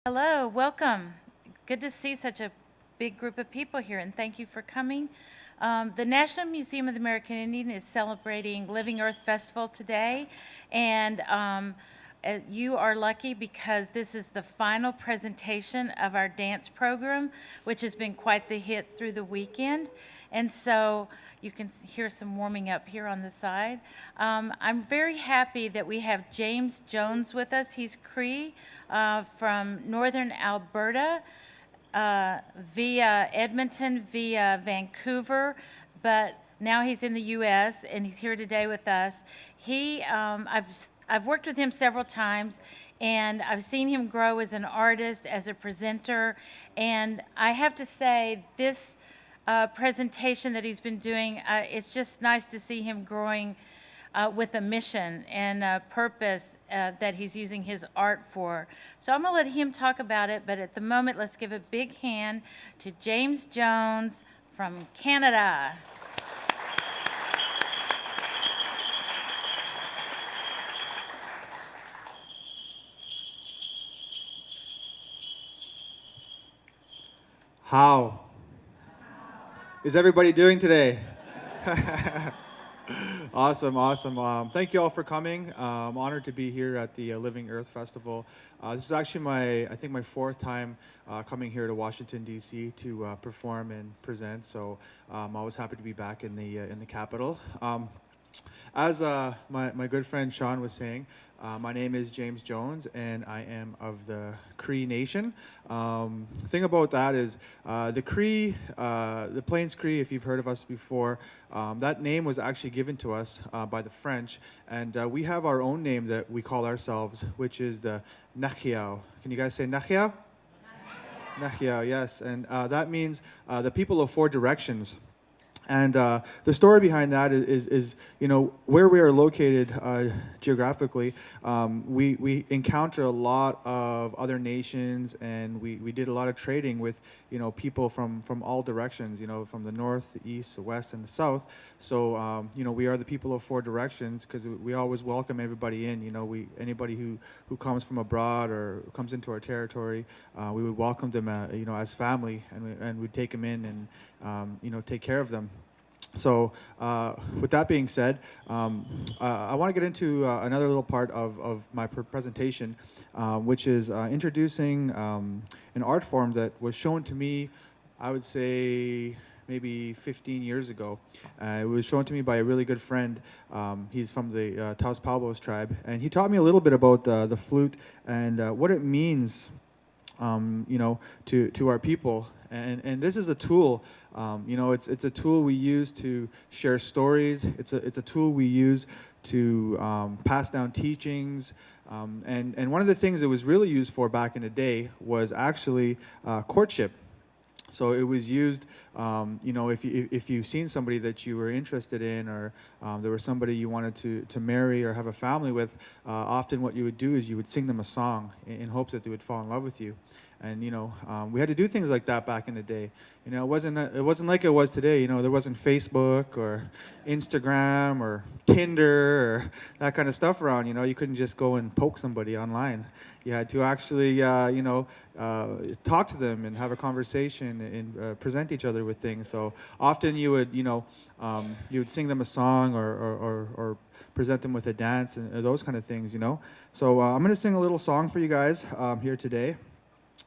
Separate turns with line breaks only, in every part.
Hello, welcome. Good to see such a big group of people here, and thank you for coming. The National Museum of the American Indian is celebrating Living Earth Festival today, and you are lucky because this is the final presentation of our dance program, which has been quite the hit through the weekend. And so you can hear some warming up here on the side. I'm very happy that we have James Jones with us. He's Cree from northern Alberta, via Edmonton, via Vancouver, but now he's in the U.S. and he's here today with us. I've worked with him several times, and I've seen him grow as an artist, as a presenter, and I have to say this presentation that he's been doing, it's just nice to see him growing with a mission and a purpose that he's using his art for. So I'm going to let him talk about it, but at the moment, let's give a big hand to James Jones from Canada.
How is everybody doing today? Awesome, awesome. Thank you all for coming. I'm honored to be here at the Living Earth Festival. This is actually I think my fourth time coming here to Washington D.C. to perform and present. So I'm always happy to be back in the capital. As my good friend Sean was saying, my name is James Jones, and I am of the Cree Nation. The thing about that is the Cree, the Plains Cree, if you've heard of us before, that name was actually given to us by the French, and we have our own name that we call ourselves, which is the Nachiao. Can you guys say Nachiao? Nachiao, yes, and that means the people of four directions. And the story behind that is where we are located geographically, we encounter a lot of other nations, and we did a lot of trading with, people from all directions, from the north, the east, the west, and the south. So, we are the people of four directions because we always welcome everybody in. Anybody who comes from abroad or comes into our territory, we would welcome them, as family, and we'd take them in and, take care of them. So with that being said, I want to get into another little part of my presentation, which is introducing an art form that was shown to me, I would say, maybe 15 years ago. It was shown to me by a really good friend. He's from the Taos Palbos tribe, and he taught me a little bit about the flute and what it means, to our people. And this is a tool. It's a tool we use to share stories. It's a tool we use to pass down teachings. And one of the things it was really used for back in the day was actually courtship. So it was used, if you've seen somebody that you were interested in, or there was somebody you wanted to marry or have a family with, often what you would do is you would sing them a song in hopes that they would fall in love with you. And we had to do things like that back in the day. It wasn't like it was today. There wasn't Facebook or Instagram or Tinder or that kind of stuff around. You couldn't just go and poke somebody online. You had to actually, talk to them and have a conversation and present each other with things. So often you would sing them a song or present them with a dance and those kind of things. So I'm going to sing a little song for you guys here today,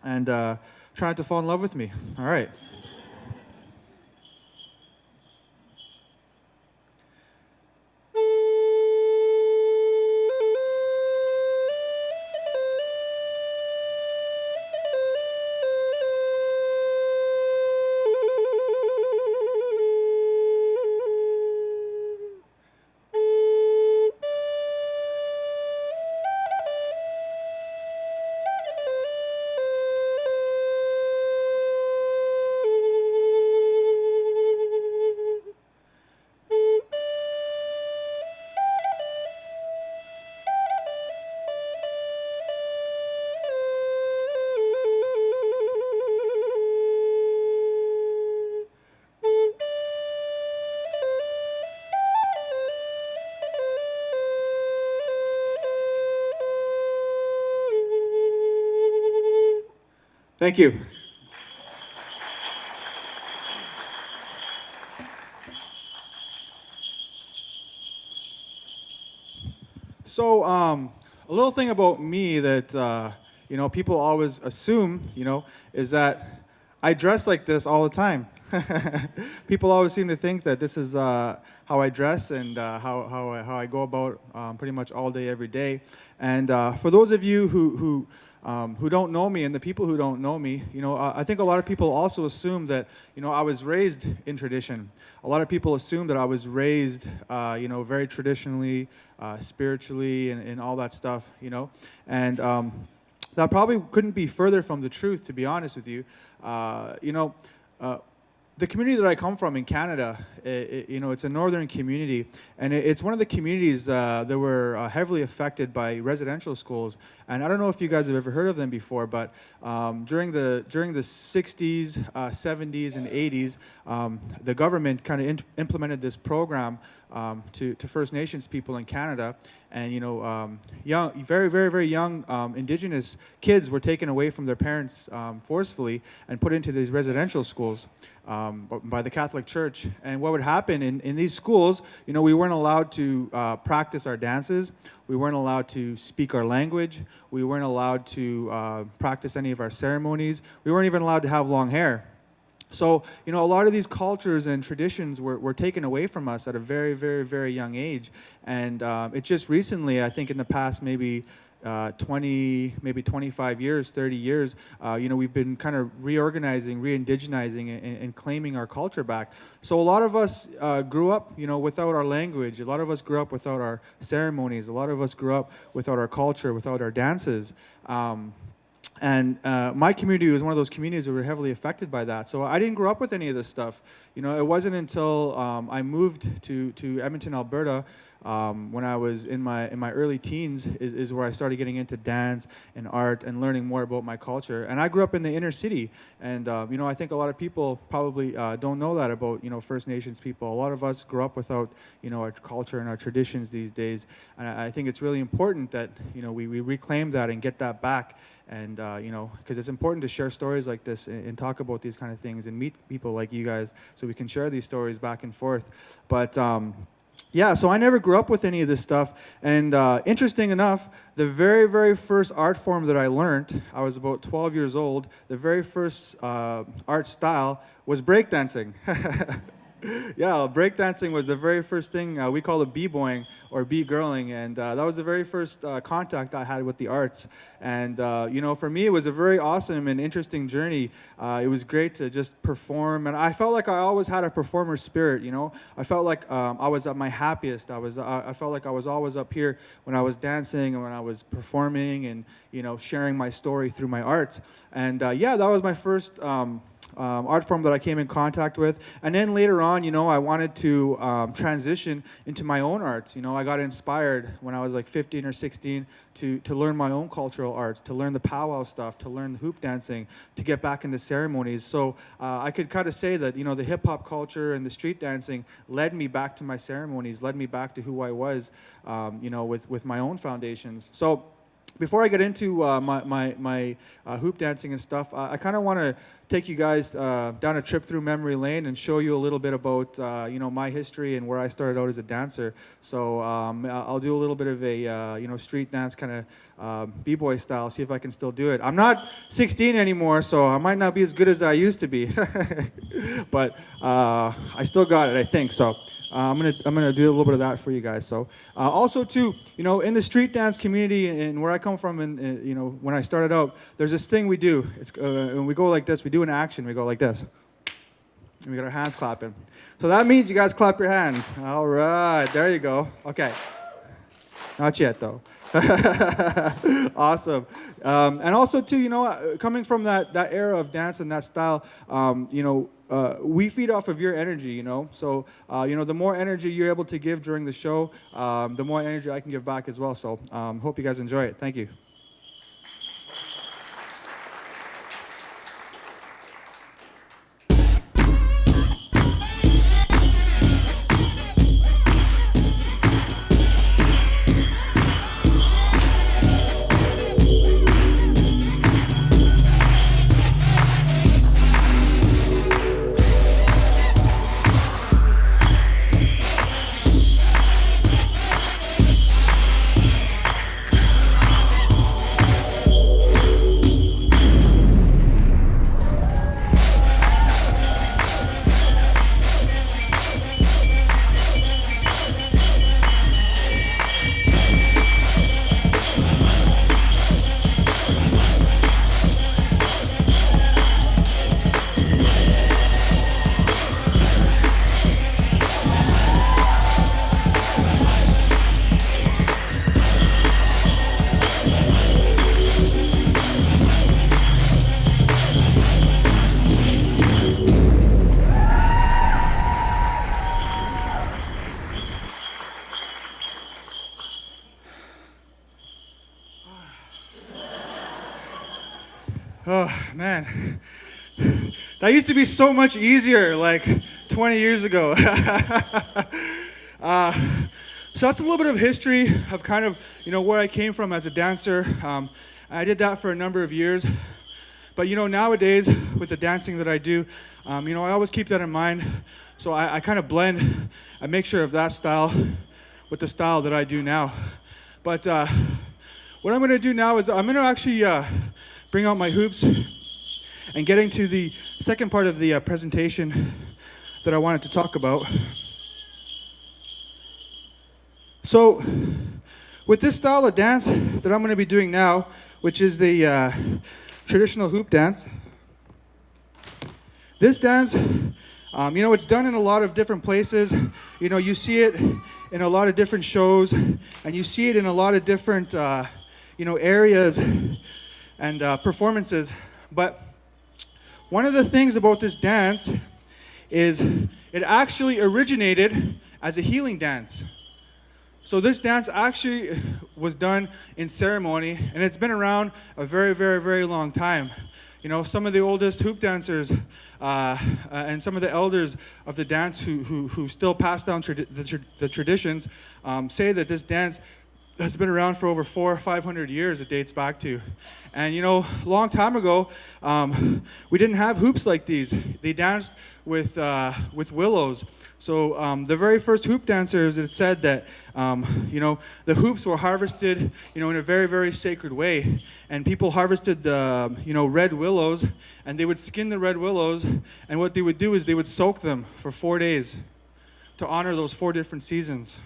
and try not to fall in love with me. All right. Thank you. So, a little thing about me that people always assume, is that I dress like this all the time. People always seem to think that this is how I dress and how I go about pretty much all day, every day. And for those of you who don't know me, and the people who don't know me, I think a lot of people also assume that, I was raised in tradition. A lot of people assume that I was raised, very traditionally, spiritually, and all that stuff, And that probably couldn't be further from the truth, to be honest with you. The community that I come from in Canada, it's a northern community, and it's one of the communities that were heavily affected by residential schools. And I don't know if you guys have ever heard of them before, but during the 60s, 70s, and 80s, the government kind of implemented this program to First Nations people in Canada. And young, very, very, very young Indigenous kids were taken away from their parents forcefully and put into these residential schools by the Catholic Church. And what would happen in these schools, we weren't allowed to practice our dances. We weren't allowed to speak our language. We weren't allowed to practice any of our ceremonies. We weren't even allowed to have long hair. So, a lot of these cultures and traditions were taken away from us at a very, very, very young age. And it just recently, I think in the past maybe 20, maybe 25 years, 30 years, we've been kind of reorganizing, re-indigenizing, and claiming our culture back. So a lot of us grew up, without our language. A lot of us grew up without our ceremonies. A lot of us grew up without our culture, without our dances. And my community was one of those communities that were heavily affected by that. So I didn't grow up with any of this stuff. It wasn't until I moved to Edmonton, Alberta, when I was in my early teens, is where I started getting into dance and art and learning more about my culture. And I grew up in the inner city, and I think a lot of people probably don't know that about First Nations people. A lot of us grew up without our culture and our traditions these days, and I think it's really important that we reclaim that and get that back. And because it's important to share stories like this and talk about these kind of things and meet people like you guys, so we can share these stories back and forth. But yeah, so I never grew up with any of this stuff. And interesting enough, the very, very first art form that I learned, I was about 12 years old, the very first art style was breakdancing. Yeah, breakdancing was the very first thing we call it b-boying or b-girling, and that was the very first contact I had with the arts. And for me, it was a very awesome and interesting journey. It was great to just perform, and I felt like I always had a performer spirit. I felt like I was at my happiest. I felt like I was always up here when I was dancing and when I was performing and sharing my story through my art. And yeah, that was my first art form that I came in contact with. And then later on, I wanted to transition into my own arts. I got inspired when I was like 15 or 16 to learn my own cultural arts, to learn the powwow stuff, to learn hoop dancing, to get back into ceremonies. So I could kind of say that, the hip-hop culture and the street dancing led me back to my ceremonies, led me back to who I was, with my own foundations. So before I get into my hoop dancing and stuff, I kind of want to take you guys down a trip through memory lane and show you a little bit about my history and where I started out as a dancer. So I'll do a little bit of a street dance kind of b-boy style, see if I can still do it. I'm not 16 anymore, so I might not be as good as I used to be, but I still got it, I think. So I'm gonna do a little bit of that for you guys. So also too, in the street dance community and where I come from, and when I started out, there's this thing we do. It's when we go like this. We do an action. We go like this, and we got our hands clapping. So that means you guys clap your hands. All right, there you go. Okay, not yet though. Awesome. And also too, coming from that era of dance and that style, we feed off of your energy, So, the more energy you're able to give during the show, the more energy I can give back as well. So, hope you guys enjoy it. Thank you. man, that used to be so much easier like 20 years ago. So that's a little bit of history of kind of, where I came from as a dancer. I did that for a number of years. But, nowadays with the dancing that I do, I always keep that in mind. So I kind of blend a mixture of that style with the style that I do now. But what I'm going to do now is I'm going to actually bring out my hoops and getting to the second part of the presentation that I wanted to talk about. So with this style of dance that I'm going to be doing now, which is the traditional hoop dance, this dance, it's done in a lot of different places. You see it in a lot of different shows, and you see it in a lot of different, areas and performances. But one of the things about this dance is it actually originated as a healing dance. So this dance actually was done in ceremony, and it's been around a very, very, very long time. Some of the oldest hoop dancers and some of the elders of the dance who still pass down the traditions say that this dance has been around for over 400 or 500 years. It dates back to. And long time ago, we didn't have hoops like these. They danced with willows. So the very first hoop dancers, it said that the hoops were harvested in a very, very sacred way. And people harvested the red willows, and they would skin the red willows, and what they would do is they would soak them for 4 days to honor those 4 different seasons.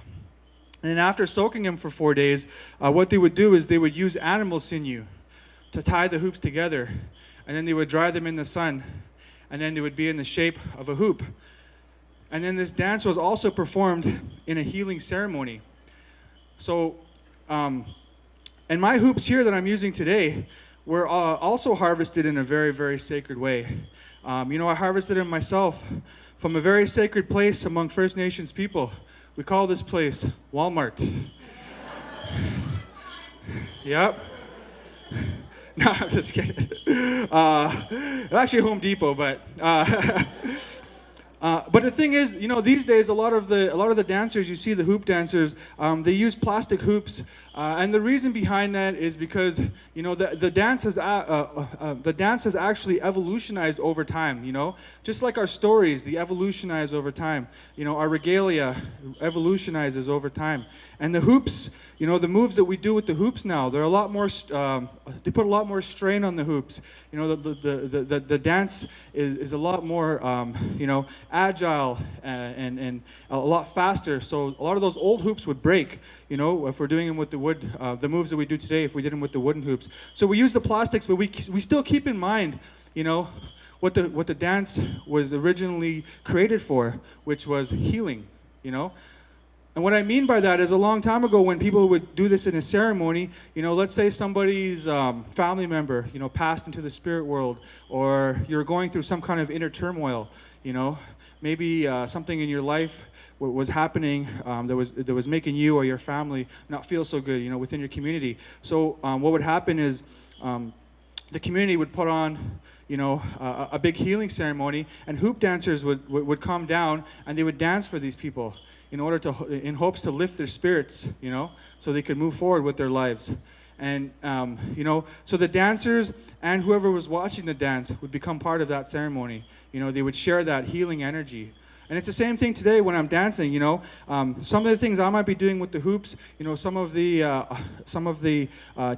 And then after soaking them for 4 days, what they would do is they would use animal sinew to tie the hoops together, and then they would dry them in the sun, and then they would be in the shape of a hoop. And then this dance was also performed in a healing ceremony. So, and my hoops here that I'm using today were also harvested in a very, very sacred way. I harvested them myself from a very sacred place among First Nations people. We call this place Walmart. Yep. No, I'm just kidding. Actually Home Depot, but the thing is, these days a lot of the dancers, you see the hoop dancers, they use plastic hoops, and the reason behind that is because the dance has actually evolutionized over time. Just like our stories, they evolutionize over time. Our regalia evolutionizes over time, and the hoops. The moves that we do with the hoops now, they're a lot more, they put a lot more strain on the hoops. The dance is a lot more, agile and a lot faster. So a lot of those old hoops would break, if we're doing them with the wood, the moves that we do today, if we did them with the wooden hoops. So we use the plastics, but we still keep in mind, what the dance was originally created for, which was healing, And what I mean by that is a long time ago when people would do this in a ceremony, let's say somebody's family member, passed into the spirit world, or you're going through some kind of inner turmoil, maybe something in your life was happening that was making you or your family not feel so good, within your community. So what would happen is the community would put on a big healing ceremony, and hoop dancers would come down and they would dance for these people in hopes to lift their spirits, so they could move forward with their lives. And, so the dancers and whoever was watching the dance would become part of that ceremony. They would share that healing energy. And it's the same thing today when I'm dancing, some of the things I might be doing with the hoops, some of the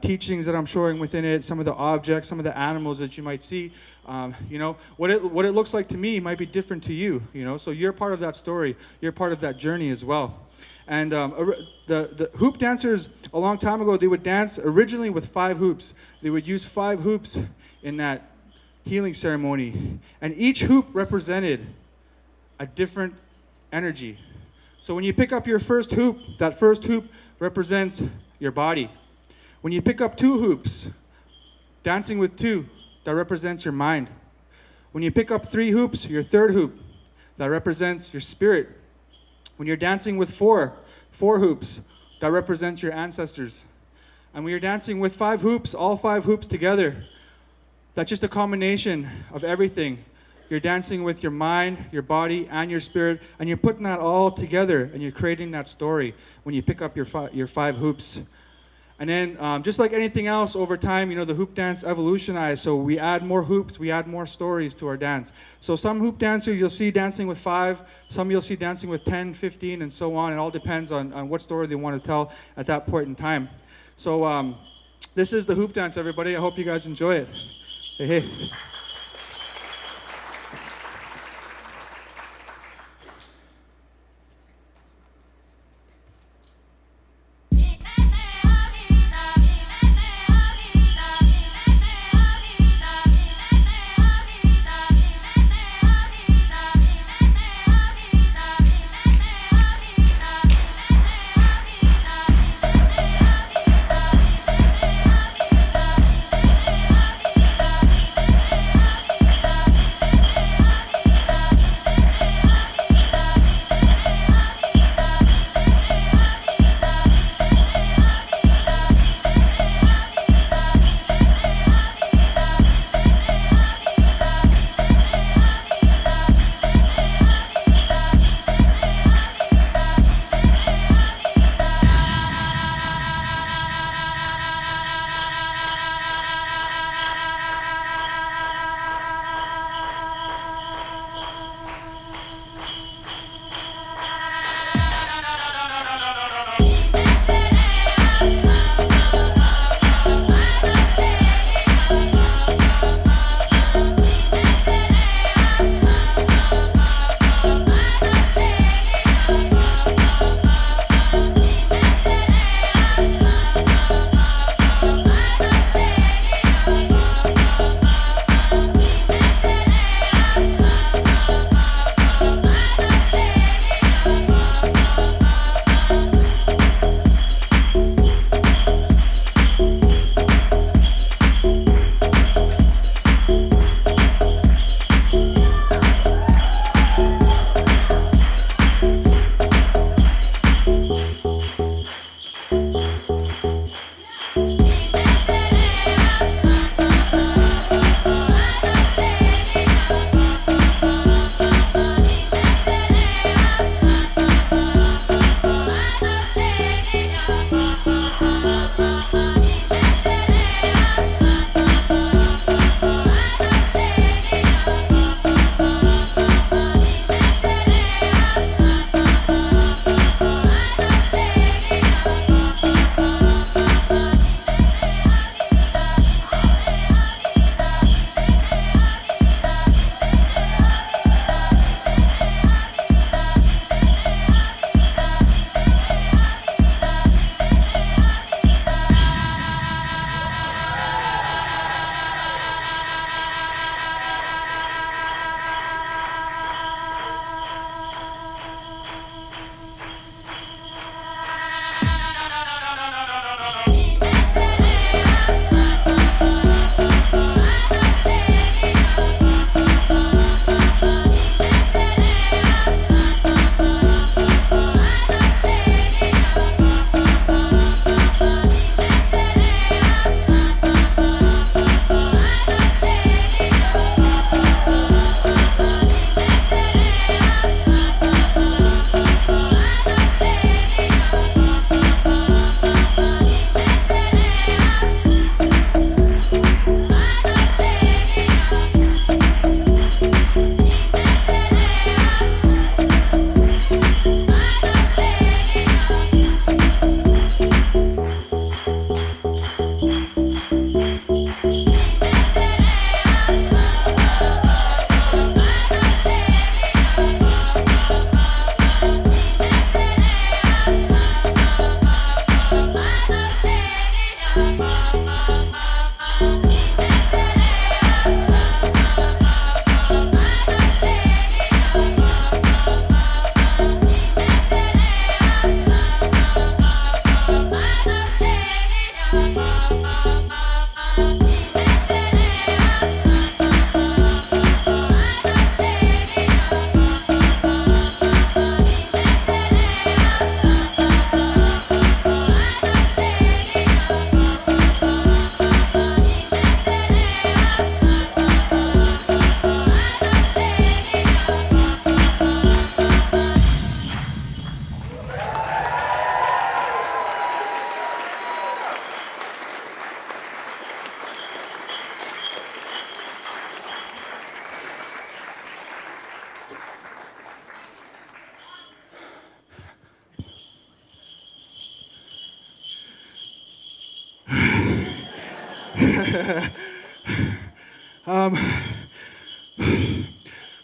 teachings that I'm showing within it, some of the objects, some of the animals that you might see, what it looks like to me might be different to you, so you're part of that story, you're part of that journey as well. And the hoop dancers, a long time ago, they would dance originally with 5 hoops. They would use 5 hoops in that healing ceremony, and each hoop represented a different energy. So when you pick up your first hoop, that first hoop represents your body. When you pick up 2 hoops, dancing with 2, that represents your mind. When you pick up 3 hoops, your third hoop, that represents your spirit. When you're dancing with 4 hoops, that represents your ancestors. And when you're dancing with 5 hoops, all 5 hoops together, That's just a combination of everything. You're dancing with your mind, your body, and your spirit, and you're putting that all together, and you're creating that story when you pick up your five hoops. And then, just like anything else, over time, the hoop dance evolutionized. So we add more hoops, we add more stories to our dance. So some hoop dancers you'll see dancing with 5, some you'll see dancing with 10, 15, and so on. It all depends on what story they want to tell at that point in time. So this is the hoop dance, everybody. I hope you guys enjoy it. Hey, hey.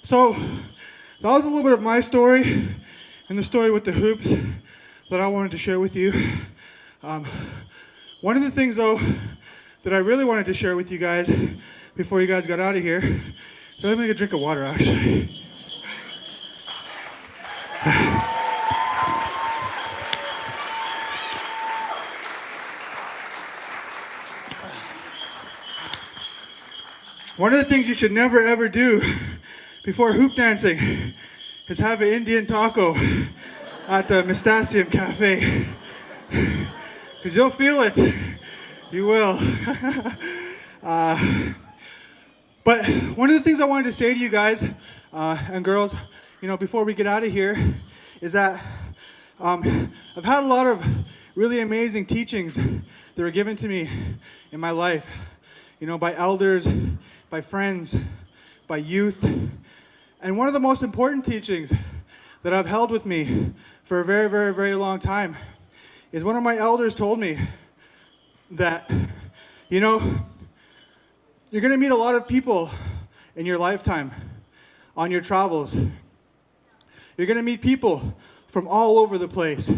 So that was a little bit of my story and the story with the hoops that I wanted to share with you. One of the things, though, that I really wanted to share with you guys before you guys got out of here, so let me get a drink of water, actually. One of the things you should never ever do before hoop dancing is have an Indian taco at the Mystasium Cafe. Because you'll feel it. You will. But one of the things I wanted to say to you guys and girls, before we get out of here, is that I've had a lot of really amazing teachings that were given to me in my life, by elders, by friends, by youth. And one of the most important teachings that I've held with me for a very, very, very long time is one of my elders told me that, you're going to meet a lot of people in your lifetime on your travels. You're going to meet people from all over the place.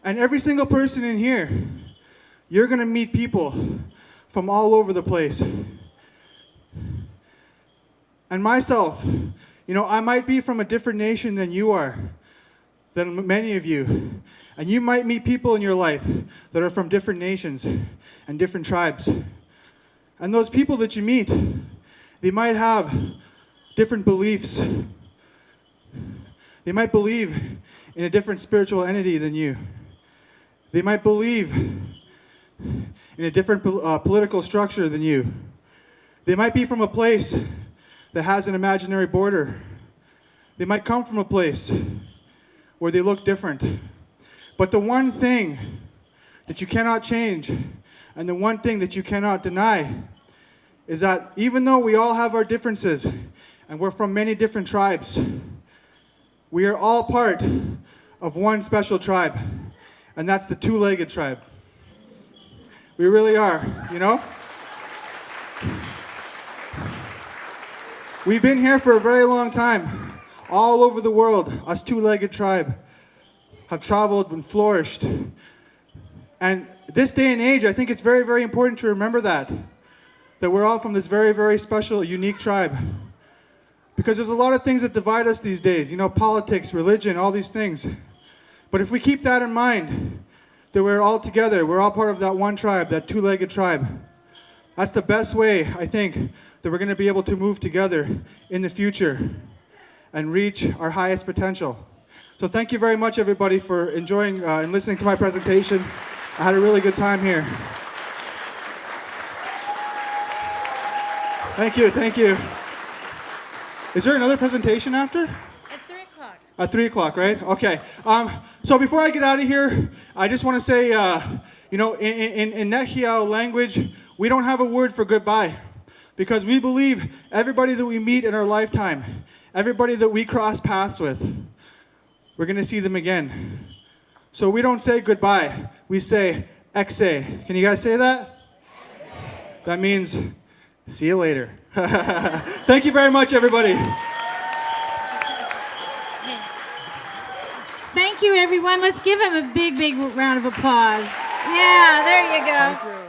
And every single person in here, you're going to meet people from all over the place. And myself, I might be from a different nation than you are, than many of you. And you might meet people in your life that are from different nations and different tribes. And those people that you meet, they might have different beliefs. They might believe in a different spiritual entity than you. They might believe in a different political structure than you. They might be from a place that has an imaginary border. They might come from a place where they look different. But the one thing that you cannot change and the one thing that you cannot deny is that even though we all have our differences and we're from many different tribes, we are all part of one special tribe, and that's the two-legged tribe. We really are, We've been here for a very long time, all over the world. Us two-legged tribe have traveled and flourished. And this day and age, I think it's very, very important to remember that we're all from this very, very special, unique tribe. Because there's a lot of things that divide us these days, politics, religion, all these things. But if we keep that in mind, that we're all together, we're all part of that one tribe, that two-legged tribe, that's the best way, I think, that we're going to be able to move together in the future and reach our highest potential. So thank you very much, everybody, for enjoying and listening to my presentation. I had a really good time here. Thank you. Is there another presentation after?
At 3 o'clock.
At 3 o'clock, right? Okay. So before I get out of here, I just want to say, in Nehiyaw language, we don't have a word for goodbye. Because we believe everybody that we meet in our lifetime, everybody that we cross paths with, we're going to see them again. So we don't say goodbye. We say exe. Can you guys say that? Exe. That means see you later. Thank you very much, everybody.
Thank you, everyone. Let's give him a big, big round of applause. Yeah, there you go.
Thank you.